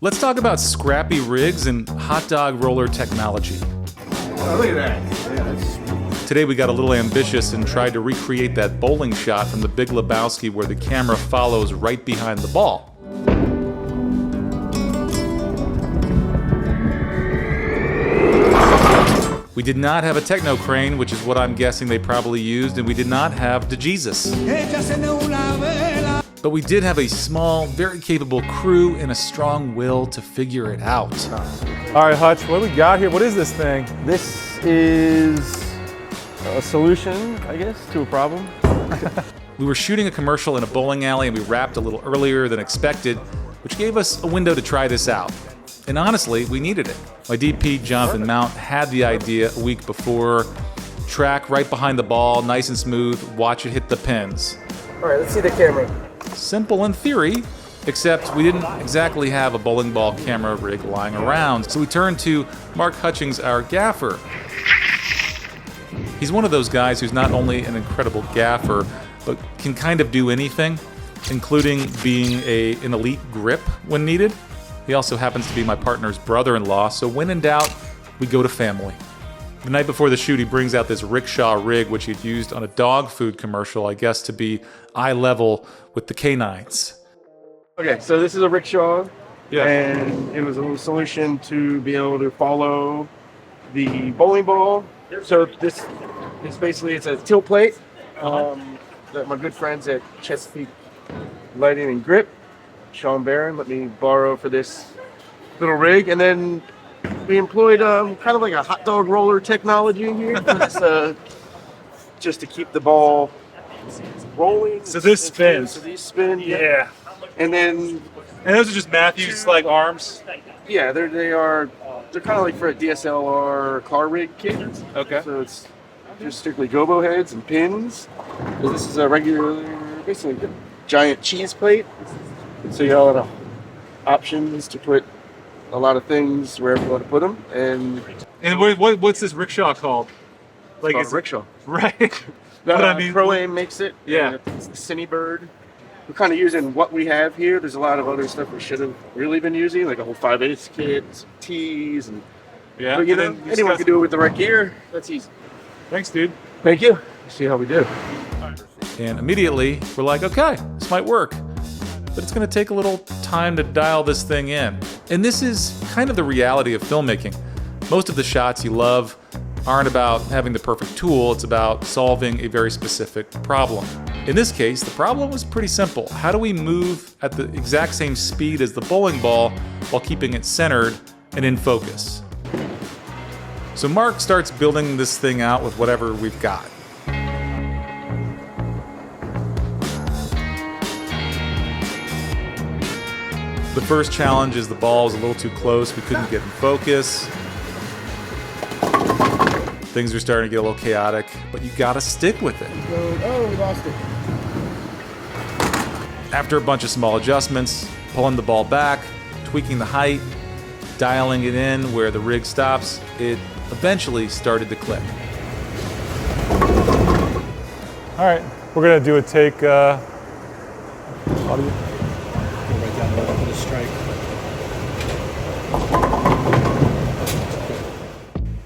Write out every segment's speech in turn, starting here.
Let's talk about scrappy rigs and hot dog roller technology. Oh, look at that. Yeah, Today we got a little ambitious and tried to recreate that bowling shot from the Big Lebowski where the camera follows right behind the ball. We did not have a techno crane, which is what I'm guessing they probably used, and we did not have DeJesus. But we did have a small, very capable crew and a strong will to figure it out. All right, Hutch, what do we got here? What is this thing? This is a solution, I guess, to a problem. We were shooting a commercial in a bowling alley and we wrapped a little earlier than expected, which gave us a window to try this out. And honestly, we needed it. My DP, Jonathan Mount, had the idea a week before. Track right behind the ball, nice and smooth, watch it hit the pins. All right, let's see the camera. Simple in theory, except we didn't exactly have a bowling ball camera rig lying around, so we turned to Mark Hutchings, our gaffer. He's one of those guys who's not only an incredible gaffer, but can kind of do anything, including being an elite grip when needed. He also happens to be my partner's brother-in-law, so when in doubt, we go to family. The night before the shoot, he brings out this rickshaw rig, which he'd used on a dog food commercial, I guess to be eye level with the canines. Okay, so this is a rickshaw. Yeah. And it was a little solution to be able to follow the bowling ball. So this is basically, it's a tilt plate that my good friends at Chesapeake Lighting and Grip, Sean Barron, let me borrow for this little rig. And then we employed kind of like a hot dog roller technology in here for this, just to keep the ball rolling. So this spins. So these spin. Yeah. And then, And those are just Matthew's like arms. yeah, they're kind of like for a DSLR car rig kit. Okay. So it's just strictly gobo heads and pins. So this is a regular, basically a giant cheese plate. So you have a lot of options to put a lot of things wherever you want to put them. And what's this rickshaw called? Like it's a rickshaw. Right. But I mean, Pro-Aim makes it. Yeah. And it's the Cinebird. We're kind of using what we have here. There's a lot of other stuff we should have really been using, like a whole 5/8 kit, some tees, and yeah. but, you know, anyone can do it with the right gear. That's easy. Thanks, dude. Thank you. See how we do. And immediately, we're like, okay, this might work. But it's gonna take a little time to dial this thing in. And this is kind of the reality of filmmaking. Most of the shots you love aren't about having the perfect tool, it's about solving a very specific problem. In this case, the problem was pretty simple. How do we move at the exact same speed as the bowling ball while keeping it centered and in focus? So Mark starts building this thing out with whatever we've got. The first challenge is the ball is a little too close, we couldn't get in focus. Things are starting to get a little chaotic, but you gotta stick with it. Oh, we lost it. After a bunch of small adjustments, pulling the ball back, tweaking the height, dialing it in where the rig stops, it eventually started to click. All right, we're gonna do a take. Audio. Right down the strike.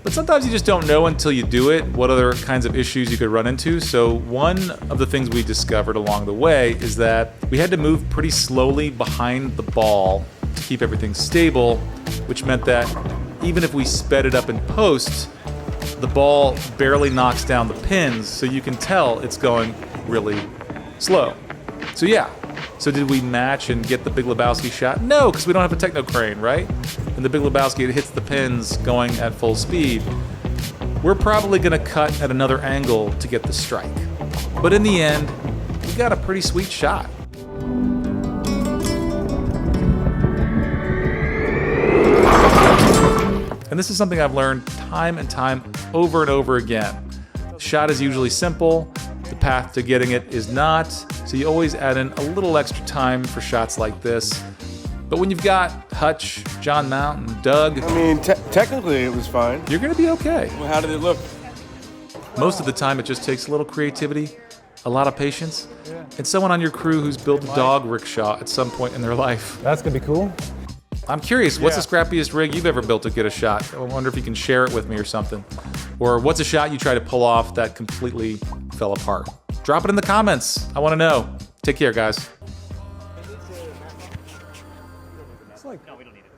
But sometimes you just don't know until you do it what other kinds of issues you could run into. So one of the things we discovered along the way is that we had to move pretty slowly behind the ball to keep everything stable, which meant that even if we sped it up in post, the ball barely knocks down the pins, so you can tell it's going really slow. So yeah. So did we match and get the Big Lebowski shot? No, because we don't have a techno crane, right? And the Big Lebowski, it hits the pins going at full speed. We're probably gonna cut at another angle to get the strike. But in the end, we got a pretty sweet shot. And this is something I've learned time and time over and over again. The shot is usually simple, the path to getting it is not, so you always add in a little extra time for shots like this. But when you've got Hutch, John Mount, and Doug, I mean, technically it was fine. you're gonna be okay. Well, how did it look? Most of the time it just takes a little creativity, a lot of patience, and someone on your crew who's built a dog rickshaw at some point in their life. That's gonna be cool. I'm curious, what's Yeah. the scrappiest rig you've ever built to get a shot? I wonder if you can share it with me or something. Or what's a shot you try to pull off that completely fell apart? Drop it in the comments. I want to know. Take care, guys. It's like, No, we don't need it.